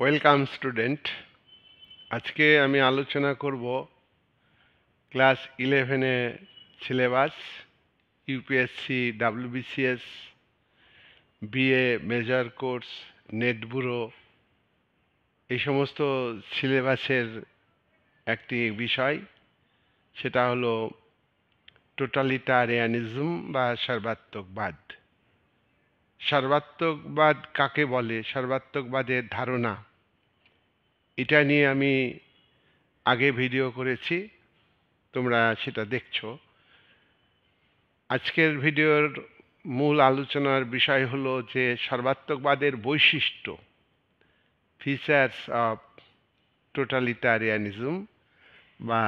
Welcome student. আজকে আমি আলোচনা করব ক্লাস 11-এ syllabus, UPSC, WBCS, BA major course, NET bureau, এই সমস্ত সিলেবাসের একটি বিষয়। সেটা হলো টোটালিটারিয়ানিজম বা সর্বাত্মকবাদ। সর্বাত্মকবাদ কাকে বলে, সর্বাত্মকবাদের ধারণা, এটা নিয়ে আমি আগে ভিডিও করেছি, তোমরা সেটা দেখছো। আজকের ভিডিওর মূল আলোচনার বিষয় হলো যে সর্বাত্মকবাদের বৈশিষ্ট্য, ফিচার্স অফ টোটালিটারিয়ানিজম বা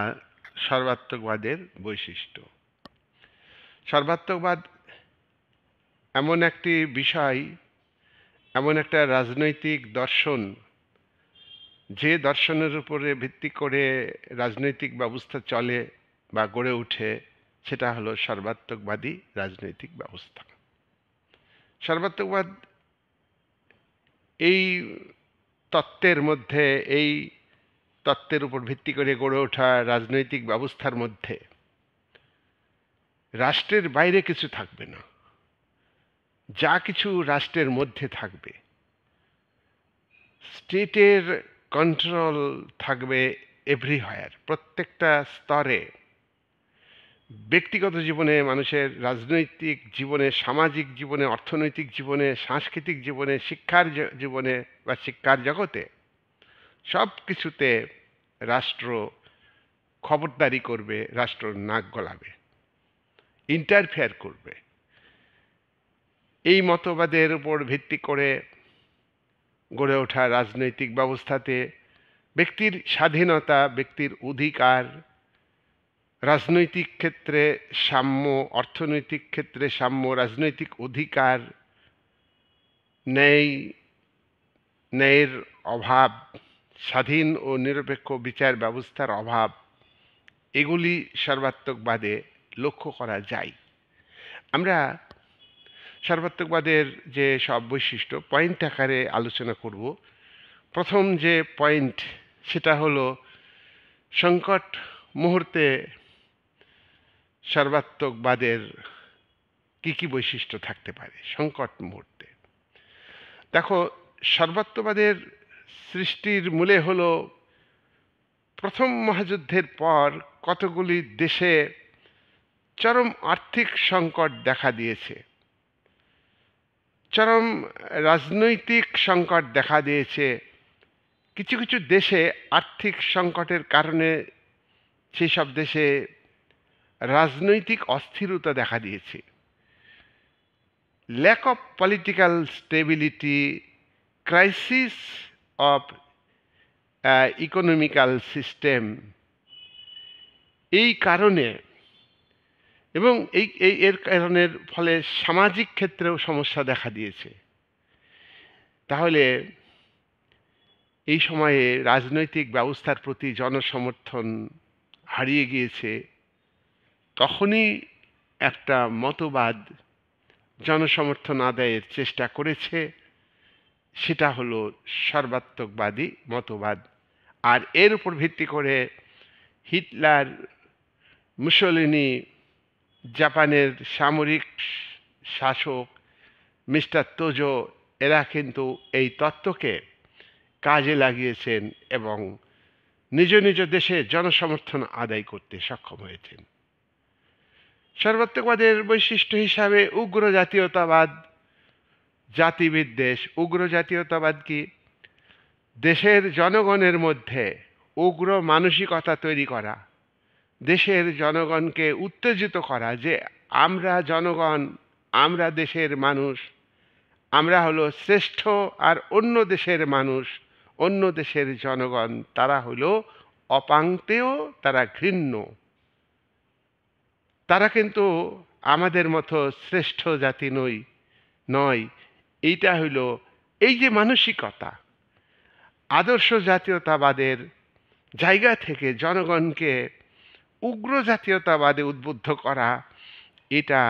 সর্বাত্মকবাদের বৈশিষ্ট্য। সর্বাত্মকবাদ এমন একটি বিষয়, এমন একটা রাজনৈতিক দর্শন, যে দর্শনের উপরে ভিত্তি করে রাজনৈতিক ব্যবস্থা চলে বা গড়ে ওঠে, সেটা হলো সর্বাত্মকবাদী রাজনৈতিক ব্যবস্থা। সর্বাত্মকবাদ এই তত্ত্বের মধ্যে, এই তত্ত্বের উপর ভিত্তি করে গড়ে ওঠা রাজনৈতিক ব্যবস্থার মধ্যে রাষ্ট্রের বাইরে কিছু থাকবে না, যা কিছু রাষ্ট্রের মধ্যে থাকবে। স্টেটের কন্ট্রোল থাকবে এভরিহোয়ার, প্রত্যেকটা স্তরে। ব্যক্তিগত জীবনে, মানুষের রাজনৈতিক জীবনে, সামাজিক জীবনে, অর্থনৈতিক জীবনে, সাংস্কৃতিক জীবনে, শিক্ষার জীবনে বা শিক্ষার জগতে, সব কিছুতে রাষ্ট্র খবরদারি করবে, রাষ্ট্র নাক গলাবে, ইন্টারফেয়ার করবে। এই মতবাদের উপর ভিত্তি করে গড়ে ওঠা রাজনৈতিক ব্যবস্থাতে ব্যক্তির স্বাধীনতা, ব্যক্তির অধিকার, রাজনৈতিক ক্ষেত্রে সাম্য, অর্থনৈতিক ক্ষেত্রে সাম্য, রাজনৈতিক অধিকার, ন্যায়ের অভাব, স্বাধীন ও নিরপেক্ষ বিচার ব্যবস্থার অভাব, এগুলি সর্বাত্মকবাদে লক্ষ্য করা যায়। আমরা সর্বাত্মকবাদের যে সব বৈশিষ্ট্য পয়েন্ট আকারে আলোচনা করব। প্রথম যে পয়েন্ট, সেটা হলো সংকট মুহূর্তে সর্বাত্মকবাদের কি কি বৈশিষ্ট্য থাকতে পারে। সংকট মুহূর্তে দেখো, সর্বাত্মবাদের সৃষ্টির মূলে হলো প্রথম মহাযুদ্ধের পর কতগুলি দেশে চরম আর্থিক সংকট দেখা দিয়েছে, চরম রাজনৈতিক সংকট দেখা দিয়েছে। কিছু কিছু দেশে আর্থিক সংকটের কারণে সেই সব দেশে রাজনৈতিক অস্থিরতা দেখা দিয়েছে। Lack of political stability, crisis of economical system, এই কারণে এবং এর কারণের ফলে সামাজিক ক্ষেত্রেও সমস্যা দেখা দিয়েছে। তাহলে এই সময়ে রাজনৈতিক ব্যবস্থার প্রতি জনসমর্থন হারিয়ে গিয়েছে। তখনই একটা মতবাদ জনসমর্থন আদায়ের চেষ্টা করেছে, সেটা হলো সর্বাত্মকবাদী মতবাদ। আর এর উপর ভিত্তি করে হিটলার, মুসোলিনি, জাপানের সামরিক শাসক মিস্টার তোজো, এরা কিন্তু এই তত্ত্বকে কাজে লাগিয়েছেন এবং নিজ নিজ দেশে জনসমর্থন আদায় করতে সক্ষম হয়েছেন। সর্বাত্মকবাদের বৈশিষ্ট্য হিসাবে উগ্র জাতীয়তাবাদ, জাতিবিদ্বেষ। উগ্র জাতীয়তাবাদ কি? দেশের জনগণের মধ্যে উগ্র মানসিকতা তৈরি করা, দেশের জনগণকে উত্তেজিত করা যে আমরা জনগণ, আমরা দেশের মানুষ, আমরা হলো শ্রেষ্ঠ, আর অন্য দেশের মানুষ, অন্য দেশের জনগণ, তারা হলো অপাংক্তেয়, তারা ঘৃণ্য, তারা কিন্তু আমাদের মতো শ্রেষ্ঠ জাতি নয়। এইটা হইল এই যে মানসিকতা, আদর্শ জাতীয়তাবাদের জায়গা থেকে জনগণকে উগ্র জাতীয়তাবাদে উদ্বুদ্ধ করা, এটা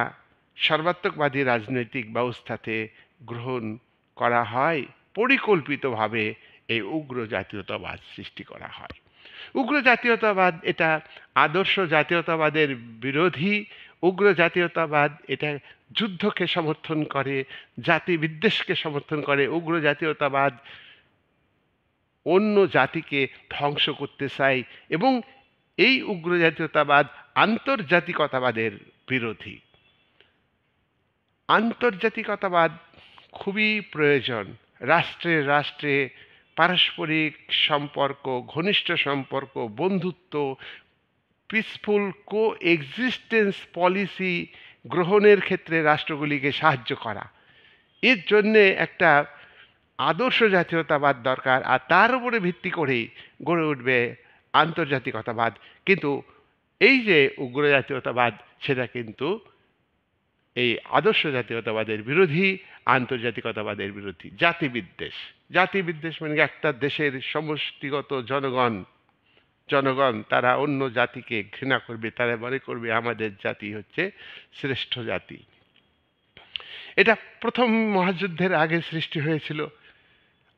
সর্বাত্মকবাদী রাজনৈতিক ব্যবস্থাতে গ্রহণ করা হয় পরিকল্পিতভাবে। এই উগ্র জাতীয়তাবাদ সৃষ্টি করা হয়। উগ্র জাতীয়তাবাদ এটা আদর্শ জাতীয়তাবাদের বিরোধী। উগ্র জাতীয়তাবাদ এটা যুদ্ধকে সমর্থন করে, জাতি বিদ্বেষকে সমর্থন করে। উগ্র জাতীয়তাবাদ অন্য জাতিকে ধ্বংস করতে চায় এবং এই উগ্র জাতীয়তাবাদ আন্তর্জাতিকতাবাদের বিরোধী। আন্তর্জাতিকতাবাদ খুবই প্রয়োজন। রাষ্ট্রে রাষ্ট্রে পারস্পরিক সম্পর্ক, ঘনিষ্ঠ সম্পর্ক, বন্ধুত্ব, পিসফুল কো এক্সিস্টেন্স পলিসি গ্রহণের ক্ষেত্রে রাষ্ট্রগুলিকে সাহায্য করা, এর জন্যে একটা আদর্শ জাতীয়তাবাদ দরকার। আর তার উপরে ভিত্তি করেই গড়ে উঠবে আন্তর্জাতিকতাবাদ। কিন্তু এই যে উগ্র জাতীয়তাবাদ, সেটা কিন্তু এই আদর্শ জাতীয়তাবাদের বিরোধী, আন্তর্জাতিকতাবাদের বিরোধী। জাতিবিদ্বেষ, জাতিবিদ্বেষ মানে একটা দেশের সমষ্টিগত জনগণ তারা অন্য জাতিকে ঘৃণা করবে, তারা মনে করবে আমাদের জাতি হচ্ছে শ্রেষ্ঠ জাতি। এটা প্রথম মহাযুদ্ধের আগে সৃষ্টি হয়েছিল,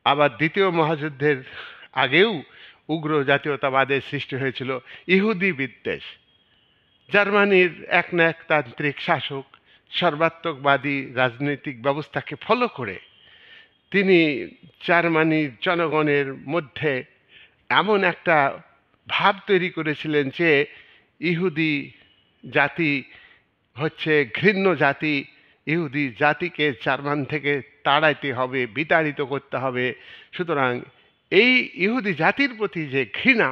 আবার দ্বিতীয় মহাযুদ্ধের আগেও উগ্র জাতীয়তাবাদের সৃষ্টি হয়েছিল। ইহুদি বিদ্বেষ। জার্মানির একনায়কতান্ত্রিক শাসক সর্বাত্মকবাদী রাজনৈতিক ব্যবস্থাকে ফলো করে তিনি জার্মানির জনগণের মধ্যে এমন একটা ভাব তৈরি করেছিলেন যে ইহুদি জাতি হচ্ছে ঘৃণ্য জাতি, ইহুদি জাতিকে জার্মান থেকে তাড়াইতে হবে, বিতাড়িত করতে হবে। সুতরাং এই ইহুদি জাতির প্রতি যে ঘৃণা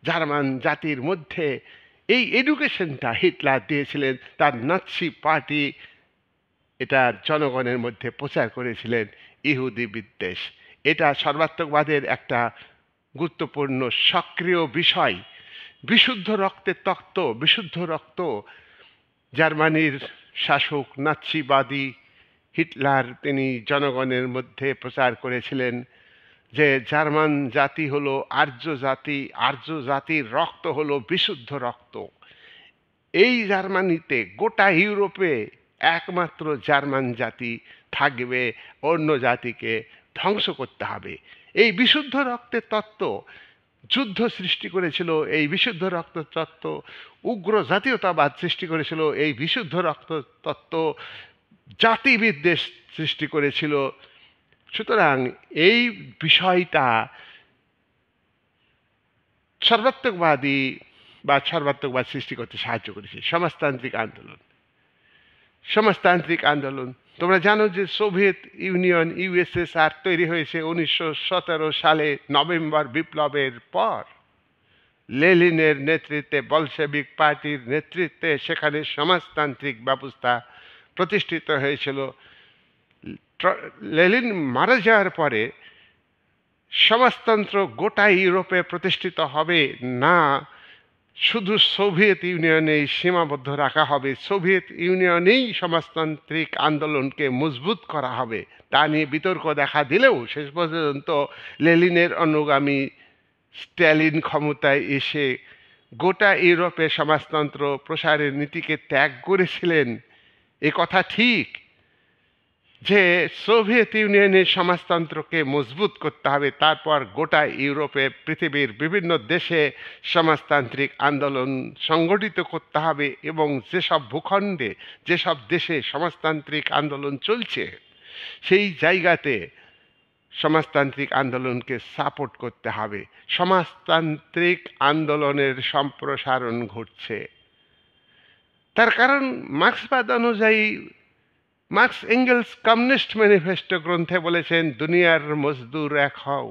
জার্মান জাতির মধ্যে, এই এডুকেশনটা হিটলার দিয়েছিলেন। তার নাৎসি পার্টি এটা জনগণের মধ্যে প্রচার করেছিলেন ইহুদি বিদ্বেষ। এটা সর্বাত্মকবাদের একটা গুরুত্বপূর্ণ সক্রিয় বিষয়। বিশুদ্ধ রক্তের তত্ত্ব, বিশুদ্ধ রক্ত জার্মানির শাসক নাৎসিবাদী হিটলার তিনি জনগণের মধ্যে প্রচার করেছিলেন যে জার্মান জাতি হলো আর্য জাতি, আর্য জাতির রক্ত হলো বিশুদ্ধ রক্ত। এই জার্মানিতে, গোটা ইউরোপে একমাত্র জার্মান জাতি থাকবে, অন্য জাতিকে ধ্বংস করতে হবে। এই বিশুদ্ধ রক্তের তত্ত্ব যুদ্ধ সৃষ্টি করেছিল, এই বিশুদ্ধ রক্ত তত্ত্ব উগ্র জাতীয়তাবাদ সৃষ্টি করেছিল, এই বিশুদ্ধ রক্ত তত্ত্ব জাতিবিদ্বেষ সৃষ্টি করেছিল। সুতরাং এই বিষয়টা সর্বাত্মকবাদী বা সর্বাত্মকবাদ সৃষ্টি করতে সাহায্য করেছে। সমাজতান্ত্রিক আন্দোলন, সমাজতান্ত্রিক আন্দোলন। তোমরা জানো যে সোভিয়েত ইউনিয়ন, ইউএসএসআর তৈরি হয়েছে 1917 সালে নভেম্বর বিপ্লবের পর। লেনিনের নেতৃত্বে, বলশেভিক পার্টির নেতৃত্বে সেখানে সমাজতান্ত্রিক ব্যবস্থা প্রতিষ্ঠিত হয়েছিল। লেনিন মারা যাওয়ার পরে সমাজতন্ত্র গোটা ইউরোপে প্রতিষ্ঠিত হবে না, শুধু সোভিয়েত ইউনিয়নেই সীমাবদ্ধ রাখা হবে, সোভিয়েত ইউনিয়নেই সমাজতান্ত্রিক আন্দোলনকে মজবুত করা হবে, তা নিয়ে বিতর্ক দেখা দিলেও শেষ পর্যন্ত লেনিনের অনুগামী স্ট্যালিন ক্ষমতায় এসে গোটা ইউরোপে সমাজতন্ত্র প্রসারের নীতিকে ত্যাগ করেছিলেন। এ কথা ঠিক যে সোভিয়েত ইউনিয়নের সমাজতন্ত্রকে মজবুত করতে হবে, তারপর গোটা ইউরোপে পৃথিবীর বিভিন্ন দেশে সমাজতান্ত্রিক আন্দোলন সংগঠিত করতে হবে এবং যেসব ভূখণ্ডে, যেসব দেশে সমাজতান্ত্রিক আন্দোলন চলছে সেই জায়গাতে সমাজতান্ত্রিক আন্দোলনকে সাপোর্ট করতে হবে। সমাজতান্ত্রিক আন্দোলনের সম্প্রসারণ ঘটছে। তার কারণ মার্ক্সবাদ অনুযায়ী মার্কস এঙ্গেলস কমিউনিস্ট ম্যানিফেস্টো গ্রন্থে বলেছেন, দুনিয়ার মজদুর এক হও।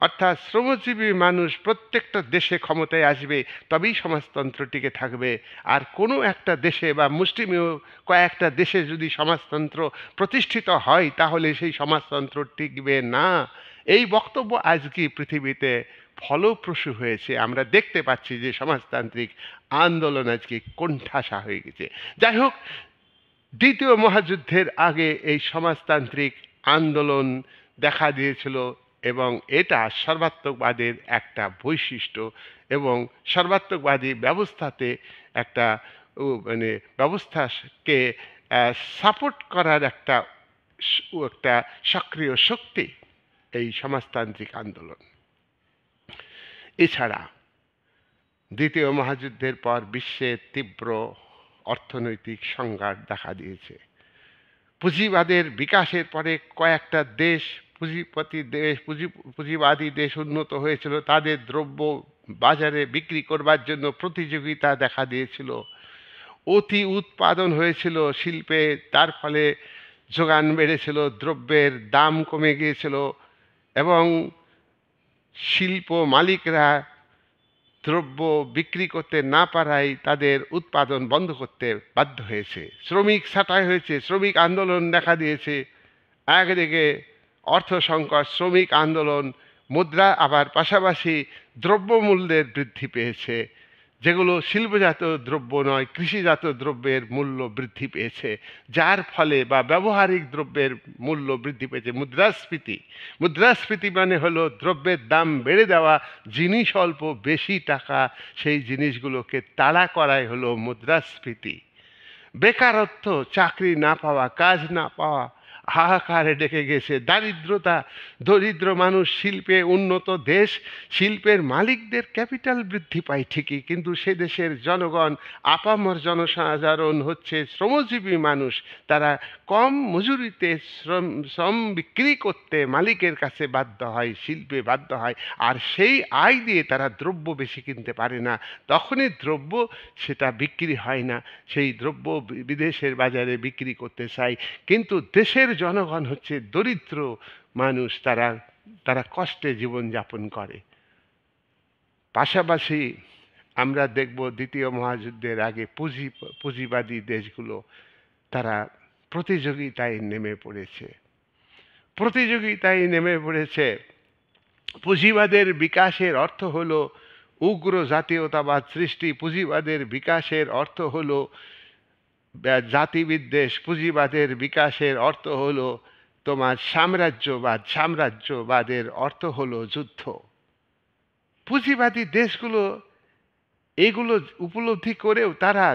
অর্থাৎ শ্রমজীবী মানুষ প্রত্যেকটা দেশে ক্ষমতায় আসবে, তবেই সমাজতন্ত্র টিকে থাকবে। আর কোনো একটা দেশে বা মুষ্টিমেয় কয়েকটা দেশে যদি সমাজতন্ত্র প্রতিষ্ঠিত হয় তাহলে সেই সমাজতন্ত্র টিকবে না। এই বক্তব্য আজকে পৃথিবীতে ফলপ্রসূ হয়েছে। আমরা দেখতে পাচ্ছি যে সমাজতান্ত্রিক আন্দোলন আজকে কোণঠাসা হয়ে গেছে। যাই হোক, দ্বিতীয় মহাযুদ্ধের আগে এই সমাজতান্ত্রিক আন্দোলন দেখা দিয়েছিল এবং এটা সর্বাত্মকবাদের একটা বৈশিষ্ট্য এবং সর্বাত্মকবাদী ব্যবস্থাতে একটা মানে ব্যবস্থাকে সাপোর্ট করার একটা সক্রিয় শক্তি। এই সমাজতান্ত্রিক আন্দোলন। এছাড়া দ্বিতীয় মহাযুদ্ধের পর বিশ্বে তীব্র অর্থনৈতিক সংঘাত দেখা দিয়েছে। পুঁজিবাদের বিকাশের পরে কয়েকটা দেশ, পুঁজিবাদী দেশ উন্নত হয়েছিল, তাদের দ্রব্য বাজারে বিক্রি করবার জন্য প্রতিযোগিতা দেখা দিয়েছিল, অতি উৎপাদন হয়েছিল শিল্পে, তার ফলে যোগান বেড়েছিল, দ্রব্যের দাম কমে গিয়েছিল এবং শিল্প মালিকরা দ্রব্য বিক্রি করতে না পারায় তাদের উৎপাদন বন্ধ করতে বাধ্য হয়েছে। শ্রমিক ছাঁটাই হয়েছে, শ্রমিক আন্দোলন দেখা দিয়েছে। একদিকে অর্থ সংকট, শ্রমিক আন্দোলন, মুদ্রা, আবার পাশাপাশি দ্রব্যমূল্যের বৃদ্ধি পেয়েছে, যেগুলো শিল্পজাত দ্রব্য নয়, কৃষিজাত দ্রব্যের মূল্য বৃদ্ধি পেয়েছে, যার ফলে বা ব্যবহারিক দ্রব্যের মূল্য বৃদ্ধি পেয়েছে। মুদ্রাস্ফীতি, মুদ্রাস্ফীতি মানে হলো দ্রব্যের দাম বেড়ে দেওয়া, জিনিস অল্প বেশি টাকা সেই জিনিসগুলোকে তাড়া করাই হলো মুদ্রাস্ফীতি। বেকারত্ব, চাকরি না পাওয়া, কাজ না পাওয়া হাহাকারে ডেকে গেছে। দারিদ্রতা, দরিদ্র মানুষ, শিল্পে উন্নত দেশ, শিল্পের মালিকদের ক্যাপিটাল বৃদ্ধি পায় ঠিকই, কিন্তু সে দেশের জনগণ, আপামর জনসাধারণ হচ্ছে শ্রমজীবী মানুষ, তারা কম মজুরিতে শ্রম বিক্রি করতে মালিকের কাছে বাধ্য হয়, শিল্পে বাধ্য হয়, আর সেই আয় দিয়ে তারা দ্রব্য বেশি কিনতে পারে না, তখনই দ্রব্য সেটা বিক্রি হয় না, সেই দ্রব্য বিদেশের বাজারে বিক্রি করতে চায়। কিন্তু দেশের জনগণ হচ্ছে দরিদ্র মানুষ, তারা কষ্টে জীবনযাপন করে। পাশাপাশি আমরা দেখব দ্বিতীয় মহাযুদ্ধের আগে পুঁজিবাদী দেশগুলো তারা প্রতিযোগিতায় নেমে পড়েছে। পুঁজিবাদের বিকাশের অর্থ হলো উগ্র জাতীয়তাবাদ সৃষ্টি, পুঁজিবাদের বিকাশের অর্থ হলো জাতিবিদ্বেষ, পুঁজিবাদের বিকাশের অর্থ হলো তোমার সাম্রাজ্যবাদ, সাম্রাজ্যবাদের অর্থ হলো যুদ্ধ। পুঁজিবাদী দেশগুলো এগুলো উপলব্ধি করেও তারা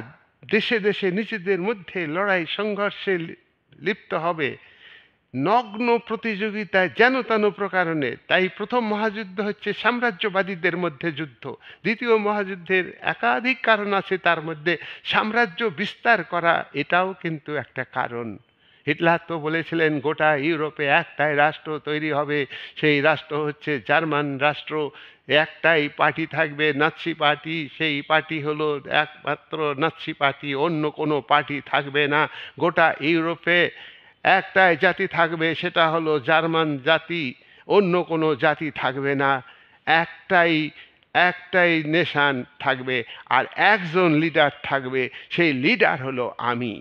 দেশে দেশে নিজেদের মধ্যে লড়াই সংঘর্ষে লিপ্ত হবে, নগ্ন প্রতিযোগিতায় যেন তেন প্রকারণে। তাই প্রথম মহাযুদ্ধ হচ্ছে সাম্রাজ্যবাদীদের মধ্যে যুদ্ধ। দ্বিতীয় মহাযুদ্ধের একাধিক কারণ আছে, তার মধ্যে সাম্রাজ্য বিস্তার করা এটাও কিন্তু একটা কারণ। হিটলার তো বলেছিলেন গোটা ইউরোপে একটাই রাষ্ট্র তৈরি হবে, সেই রাষ্ট্র হচ্ছে জার্মান রাষ্ট্র, একটাই পার্টি থাকবে, নাৎসি পার্টি, সেই পার্টি হলো একমাত্র নাৎসি পার্টি, অন্য কোনো পার্টি থাকবে না। গোটা ইউরোপে একটাই জাতি থাকবে, সেটা হলো জার্মান জাতি, অন্য কোনো জাতি থাকবে না, একটাই নেশান থাকবে, আর একজন লিডার থাকবে, সেই লিডার হলো আমি।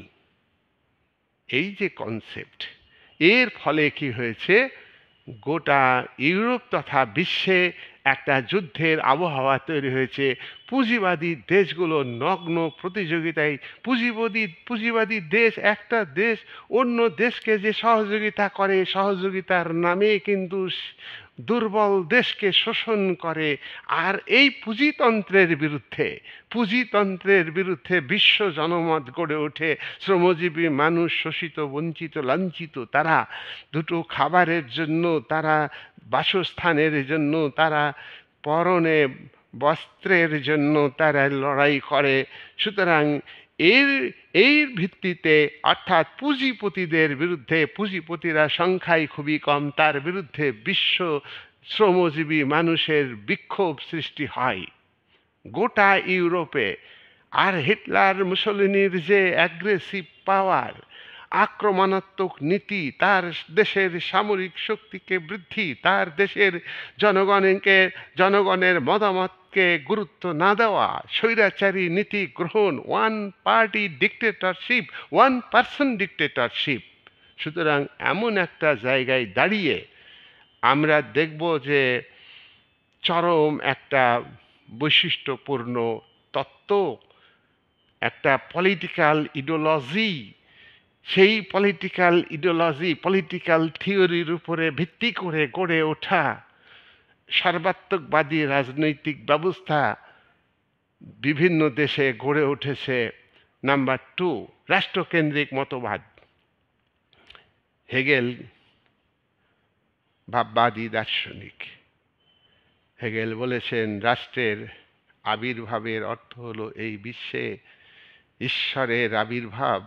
এই যে কনসেপ্ট, এর ফলে কি হয়েছে, গোটা ইউরোপ তথা বিশ্বে একটা যুদ্ধের আবহাওয়া তৈরি হয়েছে। পুঁজিবাদী দেশগুলো নগ্ন প্রতিযোগিতায়, পুঁজিবাদী দেশ, একটা দেশ অন্য দেশকে যে সহযোগিতা করে, সহযোগিতার নামে কিন্তু দুর্বল দেশকে শোষণ করে। আর এই পুঁজিতন্ত্রের বিরুদ্ধে বিশ্ব জনমত গড়ে ওঠে। শ্রমজীবী মানুষ শোষিত, বঞ্চিত, লাঞ্ছিত, তারা দুটো খাবারের জন্য, তারা বাসস্থানের জন্য, তারা পরনে বস্ত্রের জন্য তারা লড়াই করে। সুতরাং এই ভিত্তিতে, অর্থাৎ পুঁজিপতিদের বিরুদ্ধে, পুঁজিপতিরা সংখ্যায় খুবই কম, তার বিরুদ্ধে বিশ্ব শ্রমজীবী মানুষের বিক্ষোভ সৃষ্টি হয় গোটা ইউরোপে। আর হিটলার মুসোলিনির যে অ্যাগ্রেসিভ পাওয়ার, আক্রমণাত্মক নীতি, তার দেশের সামরিক শক্তিকে বৃদ্ধি, তার দেশের জনগণের মতামতকে গুরুত্ব না দেওয়া, স্বৈরাচারী নীতি গ্রহণ, one party dictatorship, one person dictatorship. সুতরাং এমন একটা জায়গায় দাঁড়িয়ে আমরা দেখব যে চরম একটা বৈশিষ্ট্যপূর্ণ তত্ত্ব, একটা পলিটিক্যাল ইডিওলজি, সেই পলিটিক্যাল থিওরির উপরে ভিত্তি করে গড়ে ওঠা সর্বাত্মকবাদী রাজনৈতিক ব্যবস্থা বিভিন্ন দেশে গড়ে উঠেছে। নাম্বার 2, রাষ্ট্রকেন্দ্রিক মতবাদ। হেগেল ভাববাদী দার্শনিক। হেগেল বলেছেন রাষ্ট্রের আবির্ভাবের অর্থ হলো এই বিশ্বে ঈশ্বরের আবির্ভাব।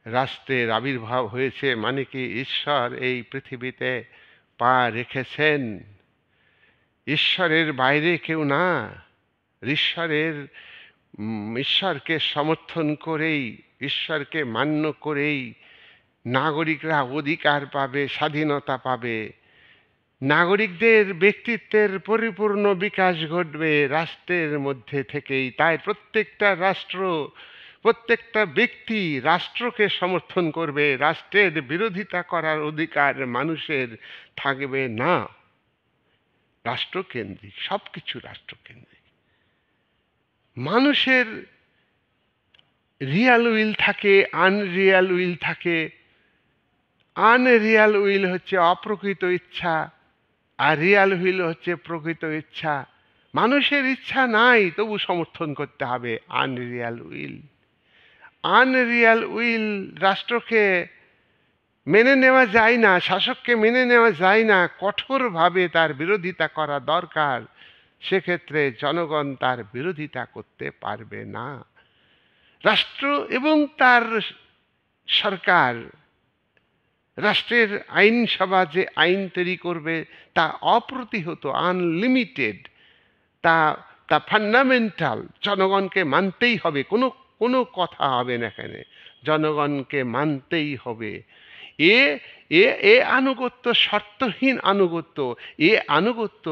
রাষ্ট্রের আবির্ভাব হয়েছে মানে কি ঈশ্বর এই পৃথিবীতে পা রেখেছেন। ঈশ্বরের বাইরে কেউ না। ঈশ্বরকে সমর্থন করেই, ঈশ্বরকে মান্য করেই নাগরিকরা অধিকার পাবে, স্বাধীনতা পাবে। নাগরিকদের ব্যক্তিত্বের পরিপূর্ণ বিকাশ ঘটবে রাষ্ট্রের মধ্যে থেকেই। তাই প্রত্যেকটা রাষ্ট্র, প্রত্যেকটা ব্যক্তি রাষ্ট্রকে সমর্থন করবে। রাষ্ট্রের বিরোধিতা করার অধিকার মানুষের থাকবে না। রাষ্ট্রকেন্দ্রিক, সব কিছু রাষ্ট্রকেন্দ্রিক। মানুষের রিয়াল উইল থাকে, আনরিয়াল উইল থাকে। আনরিয়াল উইল হচ্ছে অপ্রকৃত ইচ্ছা, আর রিয়াল উইল হচ্ছে প্রকৃত ইচ্ছা। মানুষের ইচ্ছা নাই, তবু সমর্থন করতে হবে আনরিয়াল উইল। আনরিয়াল উইল রাষ্ট্রকে মেনে নেওয়া যায় না, শাসককে মেনে নেওয়া যায় না, কঠোরভাবে তার বিরোধিতা করা দরকার। সেক্ষেত্রে জনগণ তার বিরোধিতা করতে পারবে না। রাষ্ট্র এবং তার সরকার, রাষ্ট্রের আইনসভা যে আইন তৈরি করবে তা অপ্রতিহত, আনলিমিটেড, তা ফান্ডামেন্টাল। জনগণকে মানতেই হবে, কোনো কথা হবে না এখানে, জনগণকে মানতেই হবে। এ এ এ আনুগত্য শর্তহীন আনুগত্য। এ আনুগত্য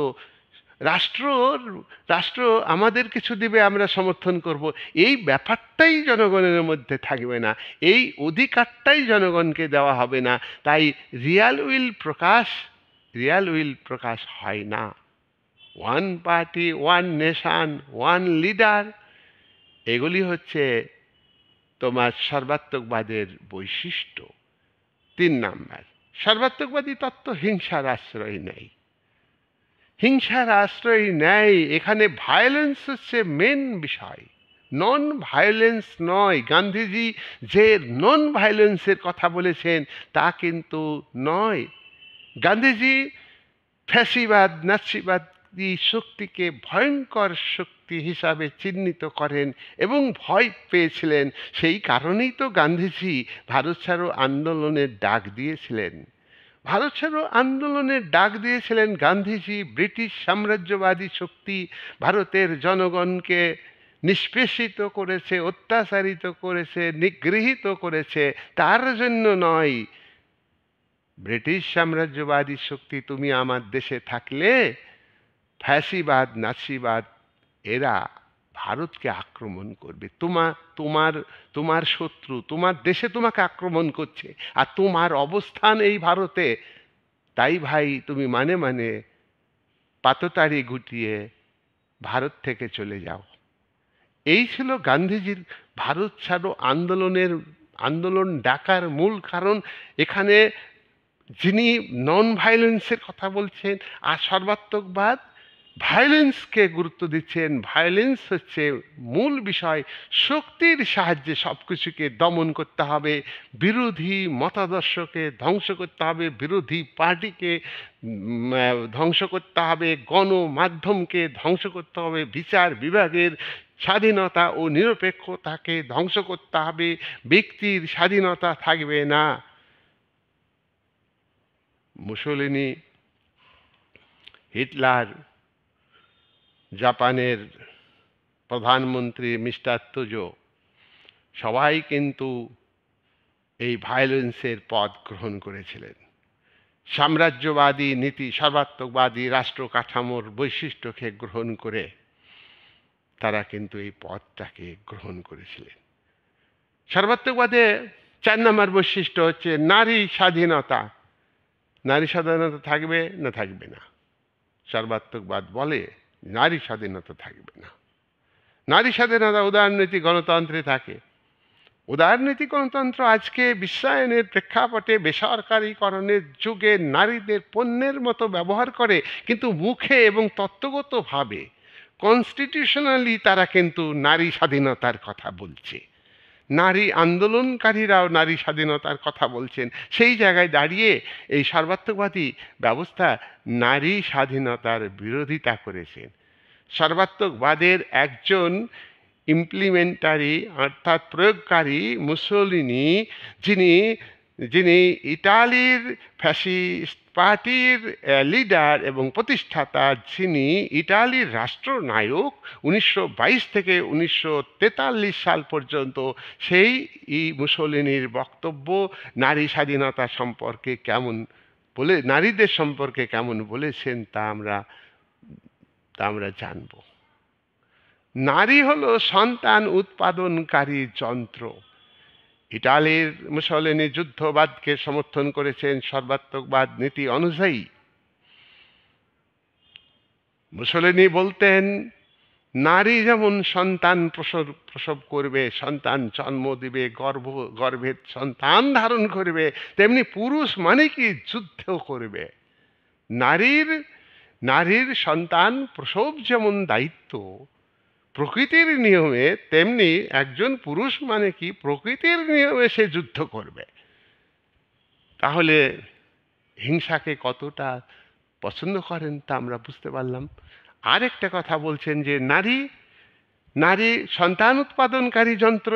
রাষ্ট্র আমাদের কিছু দিবে, আমরা সমর্থন করব, এই ব্যাপারটাই জনগণের মধ্যে থাকবে না। এই অধিকারটাই জনগণকে দেওয়া হবে না। তাই রিয়াল উইল প্রকাশ হয় না। One party, one nation, one leader, এগুলি হচ্ছে তোমার সর্বাত্মকবাদের বৈশিষ্ট্য। 3 নাম্বার, সর্বাত্মকবাদী তত্ত্ব হিংসার আশ্রয় নেই। হিংসার আশ্রয় নেয়। এখানে ভায়োলেন্স হচ্ছে মেন বিষয়, নন ভায়োলেন্স নয়। গান্ধীজি যে নন ভায়োলেন্সের কথা বলেছেন তা কিন্তু নয়। গান্ধীজি ফ্যাসিবাদ, নাৎসিবাদী শক্তিকে ভয়ঙ্কর শক্তি হিসাবে চিহ্নিত করেন এবং ভয় পেয়েছিলেন। সেই কারণেই তো গান্ধীজি ভারত ছাড়ো আন্দোলনের ডাক দিয়েছিলেন। ভারত ছাড়ো আন্দোলনের ডাক দিয়েছিলেন গান্ধীজি। ব্রিটিশ সাম্রাজ্যবাদী শক্তি ভারতের জনগণকে নিষ্পেষিত করেছে, অত্যাচারিত করেছে, নিগৃহীত করেছে, তার জন্য নয়। ব্রিটিশ সাম্রাজ্যবাদী শক্তি তুমি আমার দেশে থাকলে ফ্যাসিবাদ, নাৎসিবাদ এরা ভারতকে আক্রমণ করবে। তোমার শত্রু তোমার দেশে তোমাকে আক্রমণ করছে, আর তোমার অবস্থান এই ভারতে। তাই ভাই তুমি মানে পাততাড়ি গুটিয়ে ভারত থেকে চলে যাও। এই ছিল গান্ধীজির ভারত ছাড়ো আন্দোলন ডাকার মূল কারণ। এখানে যিনি নন ভায়োলেন্সের কথা বলছেন আর সর্বাত্মকবাদ ভায়োলেন্সকে গুরুত্ব দিচ্ছেন। ভায়োলেন্স হচ্ছে মূল বিষয়। শক্তির সাহায্যে সব কিছুকে দমন করতে হবে, বিরোধী মতাদর্শকে ধ্বংস করতে হবে, বিরোধী পার্টিকে ধ্বংস করতে হবে, গণমাধ্যমকে ধ্বংস করতে হবে, বিচার বিভাগের স্বাধীনতা ও নিরপেক্ষতাকে ধ্বংস করতে হবে, ব্যক্তির স্বাধীনতা থাকবে না। মুসোলিনি, হিটলার, জাপানের প্রধানমন্ত্রী মিস্টার তোজো, সবাই কিন্তু এই ভায়োলেন্সের পথ গ্রহণ করেছিলেন। সাম্রাজ্যবাদী নীতি, সর্বাত্মকবাদী রাষ্ট্র কাঠামোর বৈশিষ্ট্যকে গ্রহণ করে তারা কিন্তু এই পথটাকে গ্রহণ করেছিলেন। সর্বাত্মকবাদে 4 নম্বর বৈশিষ্ট্য হচ্ছে নারী স্বাধীনতা। নারী স্বাধীনতা থাকবে না থাকবে না? সর্বাত্মকবাদ বলে নারী স্বাধীনতা থাকবে না। নারী স্বাধীনতা উদারনৈতিক গণতন্ত্রে থাকে। উদারনৈতিক গণতন্ত্র আজকে বিশ্বায়নের প্রেক্ষাপটে বেসরকারীকরণের যুগে নারীদের পণ্যের মতো ব্যবহার করে, কিন্তু মুখে এবং তত্ত্বগতভাবে কনস্টিটিউশনালি তারা কিন্তু নারী স্বাধীনতার কথা বলছে। নারী আন্দোলনকারীরাও নারী স্বাধীনতার কথা বলছেন। সেই জায়গায় দাঁড়িয়ে এই সর্বাত্মকবাদী ব্যবস্থা নারী স্বাধীনতার বিরোধিতা করেছেন। সর্বাত্মকবাদের একজন ইমপ্লিমেন্টারি অর্থাৎ প্রয়োগকারী মুসোলিনি, যিনি যিনি ইটালির ফ্যাসিস্ট পার্টির লিডার এবং প্রতিষ্ঠাতা, যিনি ইটালির রাষ্ট্রনায়ক 1922 থেকে 1943 সাল পর্যন্ত, সেই মুসোলিনির বক্তব্য নারী স্বাধীনতা সম্পর্কে কেমন বলে, নারীদের সম্পর্কে কেমন বলেছেন তা আমরা জানব। নারী হলো সন্তান উৎপাদনকারী যন্ত্র। ইটালির মুসোলিনি যুদ্ধবাদকে সমর্থন করেছেন সর্বাত্মকবাদ নীতি অনুযায়ী। মুসোলিনি বলতেন নারী যেমন সন্তান প্রসব করবে, সন্তান জন্ম দিবে, গর্ভের সন্তান ধারণ করবে, তেমনি পুরুষ মানে কি যুদ্ধ করবে। নারীর সন্তান প্রসব যেমন দায়িত্ব প্রকৃতির নিয়মে, তেমনি একজন পুরুষ মানে কি প্রকৃতির নিয়মে সে যুদ্ধ করবে। তাহলে হিংসাকে কতটা পছন্দ করেন তা আমরা বুঝতে পারলাম। আরেকটা কথা বলছেন যে নারী সন্তান উৎপাদনকারী যন্ত্র,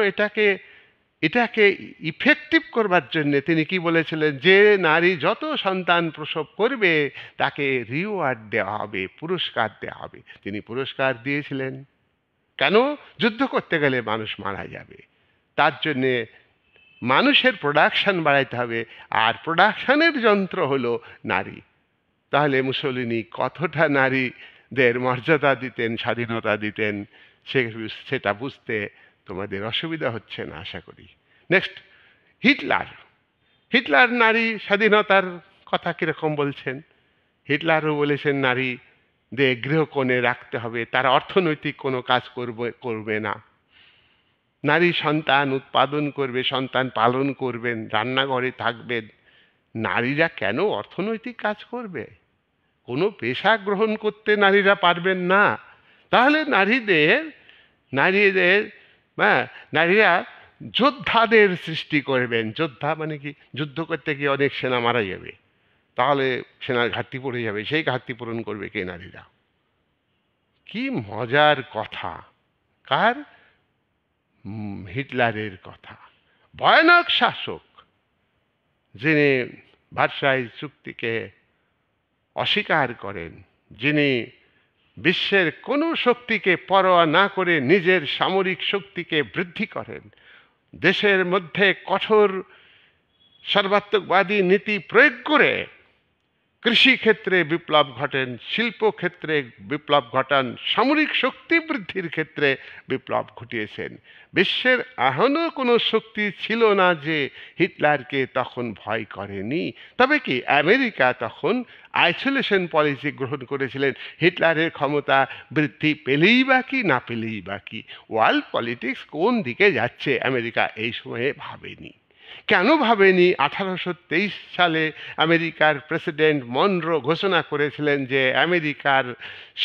এটাকে ইফেক্টিভ করবার জন্য তিনি কি বলেছিলেন, যে নারী যত সন্তান প্রসব করবে তাকে রিওয়ার্ড দেওয়া হবে, পুরস্কার দেওয়া হবে। তিনি পুরস্কার দিয়েছিলেন। কেন? যুদ্ধ করতে গেলে মানুষ মারা যাবে, তার জন্যে মানুষের প্রোডাকশন বাড়াইতে হবে, আর প্রোডাকশনের যন্ত্র হলো নারী। তাহলে মুসোলিনি কতটা নারীদের মর্যাদা দিতেন, স্বাধীনতা দিতেন, সেটা বুঝতে তোমাদের অসুবিধা হচ্ছে না আশা করি। নেক্সট, হিটলার নারী স্বাধীনতার কথা কিরকম বলছেন। হিটলারও বলেছেন নারীদের গৃহকোণে রাখতে হবে, তারা অর্থনৈতিক কোনো কাজ করবে না। নারী সন্তান উৎপাদন করবে, সন্তান পালন করবেন, রান্নাঘরে থাকবেন। নারীরা কেন অর্থনৈতিক কাজ করবে? কোনো পেশা গ্রহণ করতে নারীরা পারবেন না। তাহলে নারীরা যোদ্ধাদের সৃষ্টি করবেন। যোদ্ধা মানে কি? যুদ্ধ করতে গিয়ে অনেক সেনা মারা যাবে, তাহলে সেনার ঘাটতি পড়ে যাবে, সেই ঘাটতি পূরণ করবে কে? নারীরা। কি মজার কথা! কার? হিটলারের কথা। ভয়ানক শাসক, যিনি ভার্সাই চুক্তিকে অস্বীকার করেন, যিনি বিশ্বের কোনো শক্তিকে পরোয়া না করে নিজের সামরিক শক্তিকে বৃদ্ধি করেন, দেশের মধ্যে কঠোর সর্বাত্মকবাদী নীতি প্রয়োগ করে কৃষিক্ষেত্রে বিপ্লব ঘটেন, শিল্পক্ষেত্রে বিপ্লব ঘটান, সামরিক শক্তি বৃদ্ধির ক্ষেত্রে বিপ্লব ঘটিয়েছেন। বিশ্বের এখনও কোনো শক্তি ছিল না যে হিটলারকে তখন ভয় করেনি। তবে কি আমেরিকা তখন আইসোলেশন পলিসি গ্রহণ করেছিলেন। হিটলারের ক্ষমতা বৃদ্ধি পেলেই বা কি, না পেলেই বা কি, ওয়ার্ল্ড পলিটিক্স কোন দিকে যাচ্ছে আমেরিকা এই সময়ে ভাবেনি। কেন ভাবেনি? 1823 সালে আমেরিকার প্রেসিডেন্ট মনরো ঘোষণা করেছিলেন যে আমেরিকার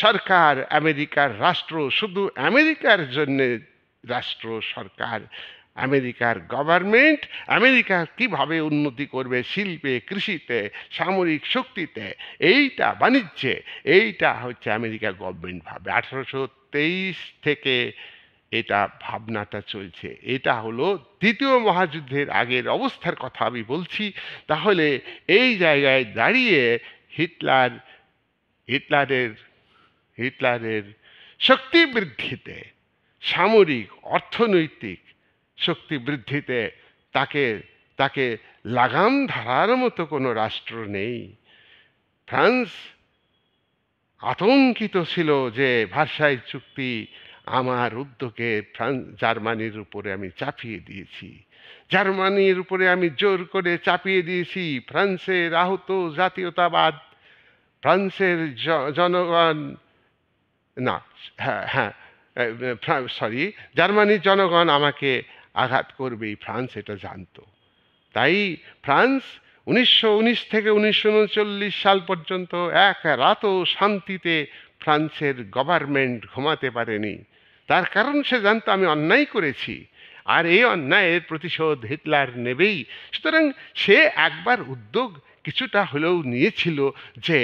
সরকার, আমেরিকার রাষ্ট্র শুধু আমেরিকার জন্য রাষ্ট্র, সরকার, আমেরিকার গভর্নমেন্ট আমেরিকা কিভাবে উন্নতি করবে শিল্পে, কৃষিতে, সামরিক শক্তিতে, এইটা বাণিজ্যে, এইটা হচ্ছে আমেরিকা গভর্নমেন্ট ভাবে। 1823 থেকে এটা ভাবনাটা চলছে। এটা হলো দ্বিতীয় মহাযুদ্ধের আগের অবস্থার কথা আমি বলছি। তাহলে এই জায়গায় দাঁড়িয়ে হিটলারের শক্তি বৃদ্ধিতে, সামরিক অর্থনৈতিক শক্তি বৃদ্ধিতে তাকে লাগাম ধরার মতো কোনো রাষ্ট্র নেই। ফ্রান্স আতঙ্কিত ছিল যে ভার্সাই চুক্তি আমার উদ্যোগে জার্মানির উপরে আমি চাপিয়ে দিয়েছি, জার্মানির উপরে আমি জোর করে চাপিয়ে দিয়েছি। ফ্রান্সের আহত জাতীয়তাবাদ, ফ্রান্সের জনগণ না জার্মানির জনগণ আমাকে আঘাত করবেই, ফ্রান্স এটা জানতো। তাই ফ্রান্স 1919 থেকে 1939 সাল পর্যন্ত এক রাতও শান্তিতে ফ্রান্সের গভর্নমেন্ট ঘুমাতে পারেনি। তার কারণ সে জানতো আমি অন্যায় করেছি, আর এই অন্যায়ের প্রতিশোধ হিটলার নেবেই। সুতরাং সে একবার উদ্যোগ কিছুটা হলেও নিয়েছিল, যে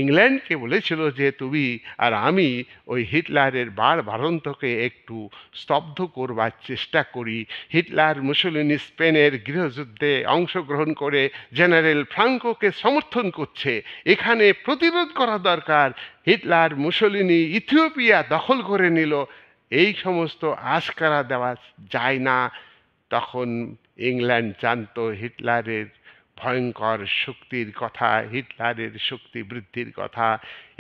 ইংল্যান্ডকে বলেছিল যে তুমি আর আমি ওই হিটলারের বাড়বাড়ন্তকে একটু স্তব্ধ করবার চেষ্টা করি। হিটলার মুসোলিনি স্পেনের গৃহযুদ্ধে অংশগ্রহণ করে জেনারেল ফ্রাঙ্কোকে সমর্থন করছে, এখানে প্রতিরোধ করা দরকার। হিটলার মুসোলিনি ইথিওপিয়া দখল করে নিল, এই সমস্ত আশকারা দেওয়া যায় না। তখন ইংল্যান্ড জানতো হিটলারের ভয়ঙ্কর শক্তির কথা, হিটলারের শক্তি বৃদ্ধির কথা।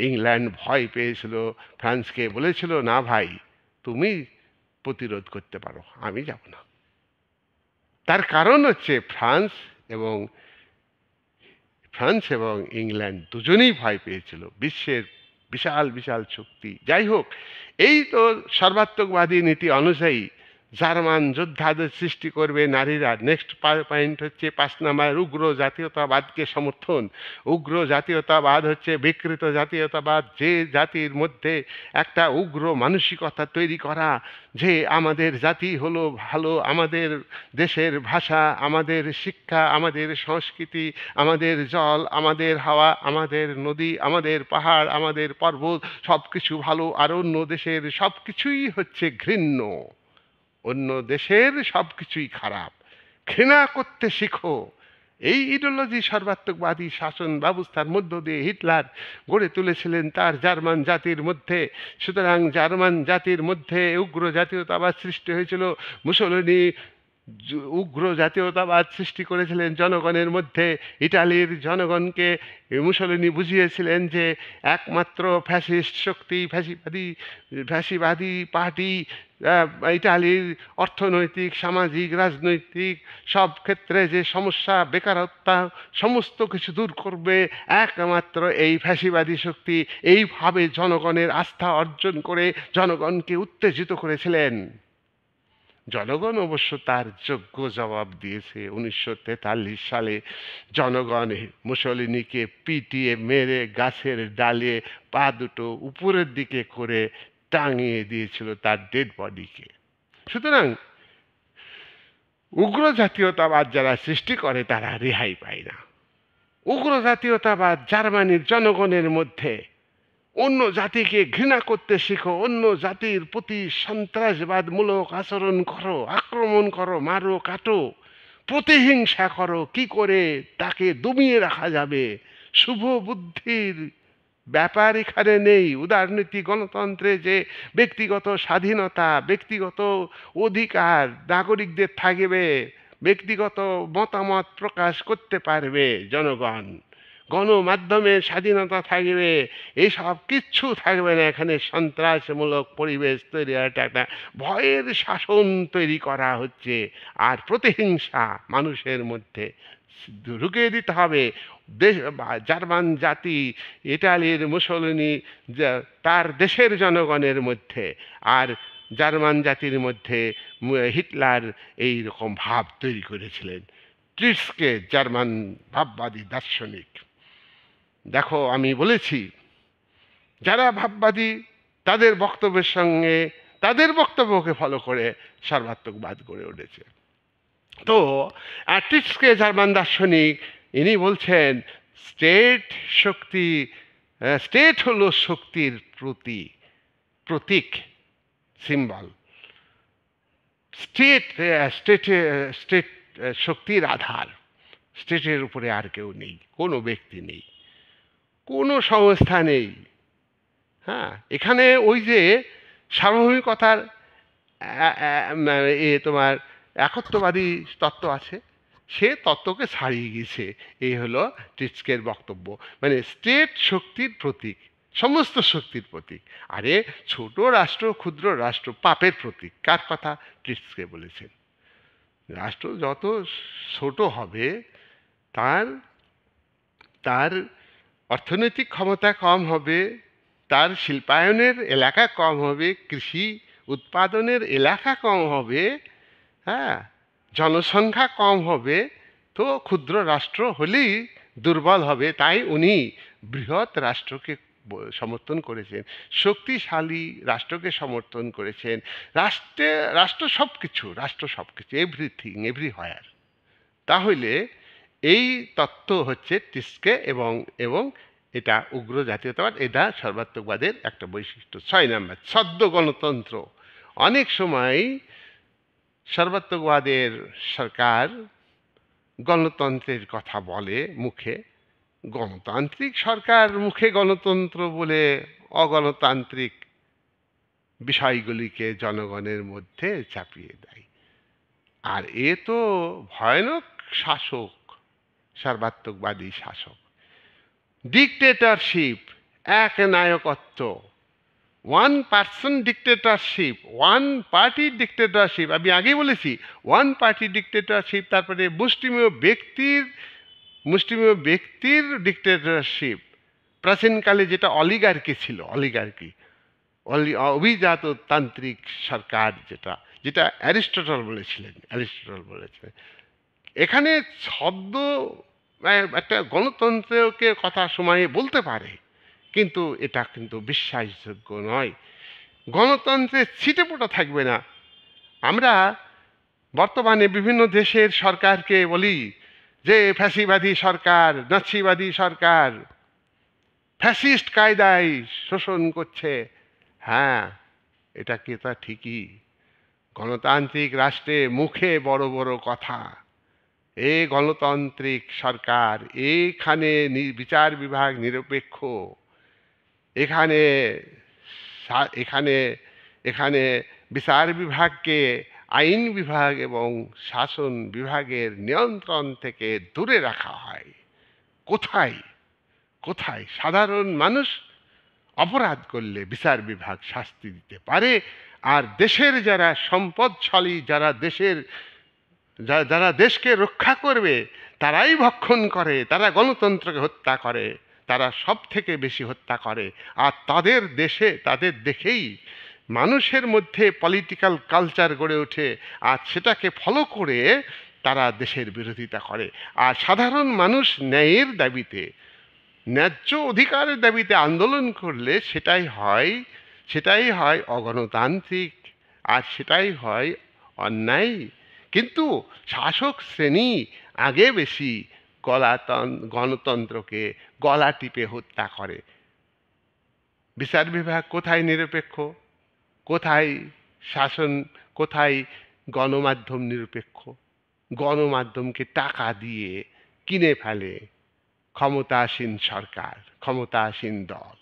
ইংল্যান্ড ভয় পেয়েছিল, ফ্রান্সকে বলেছিল, না ভাই, তুমি প্রতিরোধ করতে পারো, আমি যাব না। তার কারণ হচ্ছে এবং ফ্রান্স এবং ইংল্যান্ড দুজনেই ভয় পেয়েছিল বিশ্বের বিশাল বিশাল শক্তি। যাই হোক, এই তো সর্বাত্মকবাদী নীতি অনুযায়ী জার্মান যোদ্ধাদের সৃষ্টি করবে নারীরা। নেক্সট পয়েন্ট হচ্ছে 5 নাম্বার, উগ্র জাতীয়তাবাদকে সমর্থন। উগ্র জাতীয়তাবাদ হচ্ছে বিকৃত জাতীয়তাবাদ, যে জাতির মধ্যে একটা উগ্র মানসিকতা তৈরি করা, যে আমাদের জাতি হলো ভালো, আমাদের দেশের ভাষা, আমাদের শিক্ষা, আমাদের সংস্কৃতি, আমাদের জল, আমাদের হাওয়া, আমাদের নদী, আমাদের পাহাড়, আমাদের পর্বত, সব কিছু ভালো, আর অন্য দেশের সব কিছুই হচ্ছে ঘৃণ্য, অন্য দেশের সব কিছুই খারাপ, ঘৃণা করতে শিখো। এই ইডিওলজি সর্বাত্মকবাদী শাসন ব্যবস্থার মধ্য দিয়ে হিটলার গড়ে তুলেছিলেন তার জার্মান জাতির মধ্যে। সুতরাং জার্মান জাতির মধ্যে উগ্র জাতীয়তাবাদ সৃষ্টি হয়েছিল। মুসোলিনি উগ্র জাতীয়তাবাদ সৃষ্টি করেছিলেন জনগণের মধ্যে। ইটালির জনগণকে মুসোলিনি বুঝিয়েছিলেন যে একমাত্র ফ্যাসিস্ট শক্তি, ফ্যাসিবাদী পার্টি ইটালির অর্থনৈতিক, সামাজিক, রাজনৈতিক সব ক্ষেত্রে যে সমস্যা, বেকারত্ব, সমস্ত কিছু দূর করবে একমাত্র এই ফ্যাসিবাদী শক্তি। এইভাবে জনগণের আস্থা অর্জন করে জনগণকে উত্তেজিত করেছিলেন। জনগণ অবশ্য তার যোগ্য জবাব দিয়েছে। 1943 সালে জনগণ মুসোলিনিকে পিটিয়ে মেরে গাছের ডালে পা দুটো উপরের দিকে করে টাঙিয়ে দিয়েছিল তার ডেড বডিকে। সুতরাং উগ্র জাতীয়তাবাদ যারা সৃষ্টি করে তারা রেহাই পায় না। উগ্র জাতীয়তাবাদ জার্মানির জনগণের মধ্যে অন্য জাতিকে ঘৃণা করতে শিখো, অন্য জাতির প্রতি সন্ত্রাসবাদমূলক আচরণ করো, আক্রমণ করো, মারো, কাটো, প্রতিহিংসা করো, কি করে তাকে দমিয়ে রাখা যাবে। শুভ বুদ্ধির ব্যাপার এখানে নেই। উদারনীতি গণতন্ত্রে যে ব্যক্তিগত স্বাধীনতা, ব্যক্তিগত অধিকার নাগরিকদের থাকবে, ব্যক্তিগত মতামত প্রকাশ করতে পারবে জনগণ, গণমাধ্যমের স্বাধীনতা থাকবে, এইসব কিচ্ছু থাকবে না। এখানে সন্ত্রাসমূলক পরিবেশ তৈরি, একটা ভয়ের শাসন তৈরি করা হচ্ছে, আর প্রতিহিংসা মানুষের মধ্যে ঢুকিয়ে দিতে হবে। জার্মান জাতি, ইটালির মুসোলিনি তার দেশের জনগণের মধ্যে, আর জার্মান জাতির মধ্যে হিটলার এই রকম ভাব তৈরি করেছিলেন। ট্রিটস্কে জার্মান ভাববাদী দার্শনিক। দেখো, আমি বলেছি যারা ভাববাদী তাদের বক্তব্যের সঙ্গে, তাদের বক্তব্যকে ফলো করে সর্বাত্মকবাদ গড়ে উঠেছে। তো ট্রিটস্কে জার্মান দার্শনিক, ইনি বলছেন স্টেট হলো শক্তির প্রতীক, সিম্বল। স্টেট শক্তির আধার। স্টেটের উপরে আর কেউ নেই, কোনো ব্যক্তি নেই, কোনো সংস্থা নেই। হ্যাঁ, এখানে ওই যে সার্বভৌমিকতার তোমার একত্ববাদী তত্ত্ব আছে, সে তত্ত্বকে ছাড়িয়ে গিয়েছে। এই হলো ট্রিটস্কের বক্তব্য। মানে স্টেট শক্তির প্রতীক, সমস্ত শক্তির প্রতীক। আরে ছোট রাষ্ট্র, ক্ষুদ্র রাষ্ট্র পাপের প্রতীক। কার কথা? ট্রিটস্কে বলেছেন। রাষ্ট্র যত ছোট হবে তার অর্থনৈতিক ক্ষমতা কম হবে, তার শিল্পায়নের এলাকা কম হবে, কৃষি উৎপাদনের এলাকা কম হবে, হ্যাঁ, জনসংখ্যা কম হবে, তো ক্ষুদ্র রাষ্ট্র হলেই দুর্বল হবে। তাই উনি বৃহৎ রাষ্ট্রকে সমর্থন করেছেন, শক্তিশালী রাষ্ট্রকে সমর্থন করেছেন। রাষ্ট্র সব কিছু, এভরিথিং, এভরিহোয়ার। তাহলে এই তত্ত্ব হচ্ছে টিস্কে এবং এবং এটা উগ্র জাতীয়তাবাদ, এটা সর্বাত্মকবাদের একটা বৈশিষ্ট্য। 6 নাম্বার, সদ্য গণতন্ত্র। অনেক সময় সর্বাত্মকবাদের সরকার গণতন্ত্রের কথা বলে মুখে, গণতান্ত্রিক সরকার মুখে গণতন্ত্র বলে অগণতান্ত্রিক বিষয়গুলিকে জনগণের মধ্যে চাপিয়ে দেয়। আর এ তো ভয়ানক শাসক, সর্বাত্মকবাদী শাসক। ডিক্টেটরশিপ, এক নায়কত্ব, one person dictatorship, one party dictatorship. আমি আগে বলেছি ওয়ান পার্টি ডিক্টেটরশিপ, তারপরে মুষ্টিমেয় ব্যক্তির ডিক্টেটরশিপ। প্রাচীনকালে যেটা অলিগার্কি ছিল, অভিজাততান্ত্রিক সরকার, যেটা অ্যারিস্টটল বলেছিলেন। এখানে ছদ্ম একটা গণতন্ত্রকে কথা সময়ে বলতে পারে, কিন্তু এটা কিন্তু বিশ্বাসযোগ্য নয়। গণতন্ত্রের ছিটেফোঁটা থাকবে না। আমরা বর্তমানে বিভিন্ন দেশের সরকারকে বলি যে ফ্যাসিবাদী সরকার, নাৎসিবাদী সরকার, ফ্যাসিস্ট কায়দায় শোষণ করছে। হ্যাঁ, এটা কি তা ঠিকই। গণতান্ত্রিক রাষ্ট্রে মুখে বড় বড় কথা, এই গণতান্ত্রিক সরকার, এইখানে বিচার বিভাগ নিরপেক্ষ, এখানে এখানে এখানে বিচার বিভাগকে আইন বিভাগ এবং শাসন বিভাগের নিয়ন্ত্রণ থেকে দূরে রাখা হয়। কোথায় কোথায় সাধারণ মানুষ অপরাধ করলে বিচার বিভাগ শাস্তি দিতে পারে, আর দেশের যারা সম্পদশালী, যারা দেশকে রক্ষা করবে, তারাই ভক্ষণ করে, তারা গণতন্ত্রকে হত্যা করে, তারা সব থেকে বেশি হত্যা করে। আর তাদের দেখেই মানুষের মধ্যে পলিটিক্যাল কালচার গড়ে ওঠে, আর সেটাকে ফলো করে তারা দেশের বিরোধিতা করে। আর সাধারণ মানুষ ন্যায়ের দাবিতে, ন্যায্য অধিকারের দাবিতে আন্দোলন করলে সেটাই হয় অগণতান্ত্রিক, আর সেটাই হয় অন্যায়। কিন্তু শাসক শ্রেণী আগে বেশি গণতন্ত্রকে গলা টিপে হত্যা করে। বিচার বিভাগ কোথায় নিরপেক্ষ, কোথায় শাসন, কোথায় গণমাধ্যম নিরপেক্ষ? গণমাধ্যমকে টাকা দিয়ে কিনে ফেলে ক্ষমতাসীন সরকার, ক্ষমতাসীন দল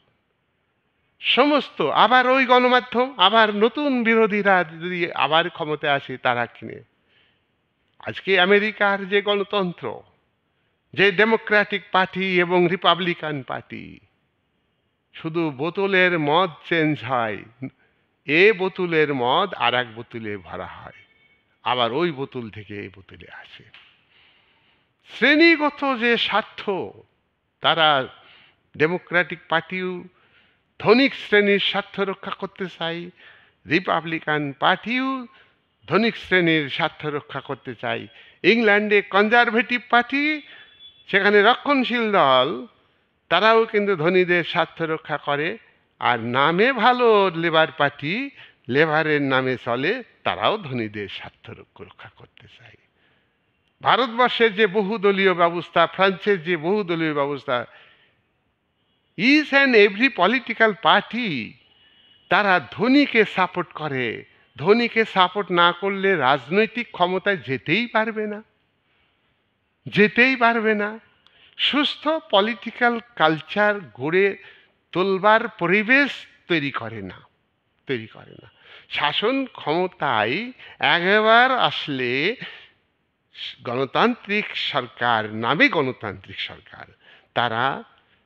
সমস্ত। আবার ওই গণমাধ্যম, আবার নতুন বিরোধীরা যদি আবার ক্ষমতায় আসে, তারা কিনে। আজকে আমেরিকার যে গণতন্ত্র, যে ডেমোক্রেটিক পার্টি এবং রিপাবলিকান পার্টি, শুধু বোতলের মদ চেঞ্জ হয়, এ বোতলের মদ আর এক বোতলে ভরা হয়, আবার ওই বোতল থেকে এই বোতলে আসে। শ্রেণীগত যে স্বার্থ, তারা ডেমোক্রেটিক পার্টিও ধনিক শ্রেণীর স্বার্থ রক্ষা করতে চায়, রিপাবলিকান পার্টিও ধনিক শ্রেণীর স্বার্থ রক্ষা করতে চায়। ইংল্যান্ডে কনজারভেটিভ পার্টি, সেখানে রক্ষণশীল দল, তারাও কিন্তু ধনীদের স্বার্থ রক্ষা করে। আর নামে ভালো লেবার পার্টি, লেবারের নামে চলে, তারাও ধনীদের স্বার্থ রক্ষা করতে চায়। ভারতবর্ষের যে বহুদলীয় ব্যবস্থা, ফ্রান্সের যে বহুদলীয় ব্যবস্থা, each and every political party তারা ধনীকে সাপোর্ট করে। ধনীকে সাপোর্ট না করলে রাজনৈতিক ক্ষমতায় যেতেই পারবে না। সুস্থ পলিটিক্যাল কালচার গড়ে তোলবার পরিবেশ তৈরি করে না। শাসন ক্ষমতায় একবার আসলে গণতান্ত্রিক সরকার, নামে গণতান্ত্রিক সরকার, তারা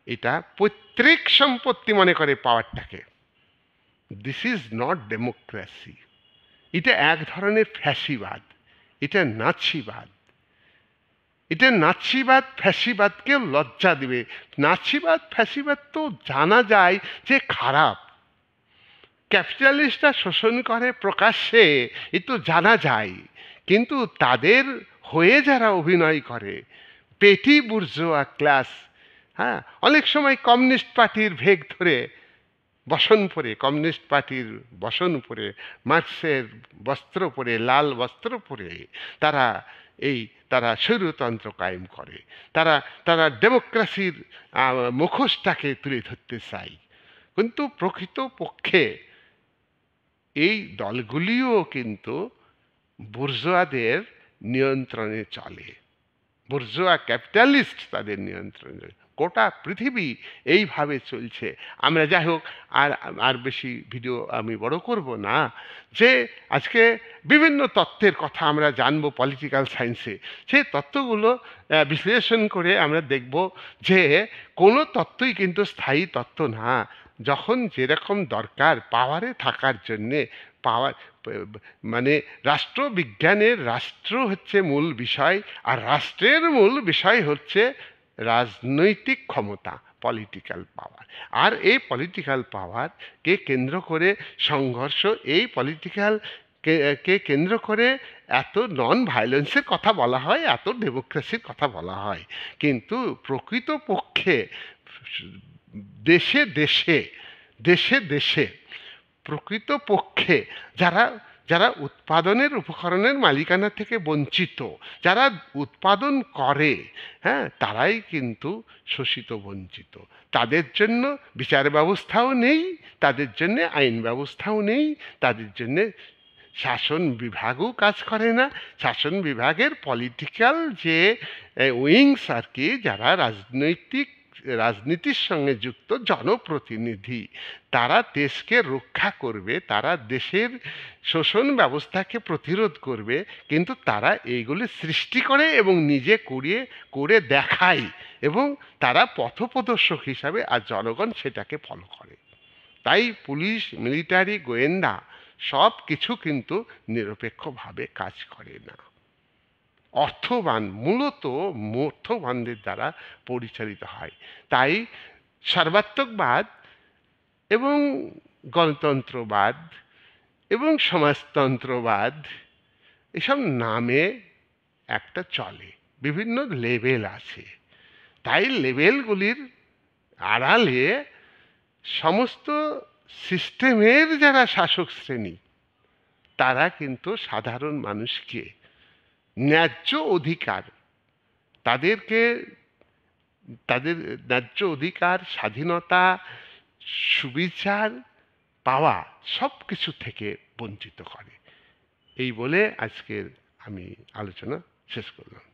এটা পৈতৃক সম্পত্তি মনে করে পাওয়ারটাকে। This is not democracy. এটা এক ধরনের ফ্যাসিবাদ, এটা নাৎসিবাদ। ফ্যাসিবাদকে লজ্জা দিবে। ফ্যাসিবাদ তো জানা যায় যে খারাপ। ক্যাপিটালিস্টরা শোষণ করে প্রকাশ্যে, এ তো জানা যায়। কিন্তু তাদের হয়ে যারা অভিনয় করে, পেটি বুর্জোয়া ক্লাস, হ্যাঁ, অনেক সময় কমিউনিস্ট পার্টির ভেগ ধরে বসন পরে, কমিউনিস্ট পার্টির বসন পরে, মার্ক্সের বস্ত্র পরে, লাল বস্ত্র পরে তারা এই তারা স্বৈরতন্ত্র কায়েম করে। তারা তারা ডেমোক্রেসির মুখোশটাকে তুলে ধরতে চায়। কিন্তু প্রকৃতপক্ষে এই দলগুলিও কিন্তু বুর্জোয়াদের নিয়ন্ত্রণে চলে। বুর্জোয়া ক্যাপিটালিস্ট তাদের নিয়ন্ত্রণে। গোটা পৃথিবী এইভাবে চলছে। আমরা যাই হোক, আর আর বেশি ভিডিও আমি বড় করব না। যে আজকে বিভিন্ন তত্ত্বের কথা আমরা জানব পলিটিক্যাল সায়েন্সে, সেই তত্ত্বগুলো বিশ্লেষণ করে আমরা দেখব যে কোনো তত্ত্বই কিন্তু স্থায়ী তত্ত্ব না। যখন যেরকম দরকার পাওয়ারে থাকার জন্যে, পাওয়ার মানে রাষ্ট্রবিজ্ঞানের রাষ্ট্র হচ্ছে মূল বিষয়, আর রাষ্ট্রের মূল বিষয় হচ্ছে রাজনৈতিক ক্ষমতা, পলিটিক্যাল পাওয়ার। আর এই পলিটিক্যাল পাওয়ারকে কেন্দ্র করে সংঘর্ষ, এই পলিটিক্যাল কে কেন্দ্র করে এত নন ভায়োলেন্সের কথা বলা হয়, এত ডেমোক্রেসির কথা বলা হয়। কিন্তু প্রকৃতপক্ষে দেশে দেশে দেশে দেশে প্রকৃতপক্ষে যারা যারা উৎপাদনের উপকরণের মালিকানা থেকে বঞ্চিত, যারা উৎপাদন করে, হ্যাঁ, তারাই কিন্তু শোষিত, বঞ্চিত। তাদের জন্য বিচার ব্যবস্থাও নেই, তাদের জন্যে আইন ব্যবস্থাও নেই, তাদের জন্যে শাসন বিভাগও কাজ করে না। শাসন বিভাগের পলিটিক্যাল যে উইংস আর কি, যারা রাজনীতির সঙ্গে যুক্ত জনপ্রতিনিধি, তারা দেশকে রক্ষা করবে, তারা দেশের শোষণ ব্যবস্থাকে প্রতিরোধ করবে, কিন্তু তারা এইগুলি সৃষ্টি করে এবং নিজে করে দেখায়, এবং তারা পথপ্রদর্শক হিসাবে, আর জনগণ সেটাকে ফলো করে। তাই পুলিশ, মিলিটারি, গোয়েন্দা সব কিছু কিন্তু নিরপেক্ষভাবে কাজ করে না। অর্থবান, মূলত অর্থবানদের দ্বারা পরিচালিত হয়। তাই সর্বাত্মকবাদ এবং গণতন্ত্রবাদ এবং সমাজতন্ত্রবাদ এসব নামে একটা চলে, বিভিন্ন লেভেল আছে। তাই লেভেলগুলির আড়ালে সমস্ত সিস্টেমের যারা শাসক শ্রেণী, তারা কিন্তু সাধারণ মানুষকে ন্যায্য অধিকার, তাদেরকে তাদের ন্যায্য অধিকার, স্বাধীনতা, সুবিচার পাওয়া সব কিছু থেকে বঞ্চিত করে। এই বলে আজকের আমি আলোচনা শেষ করলাম।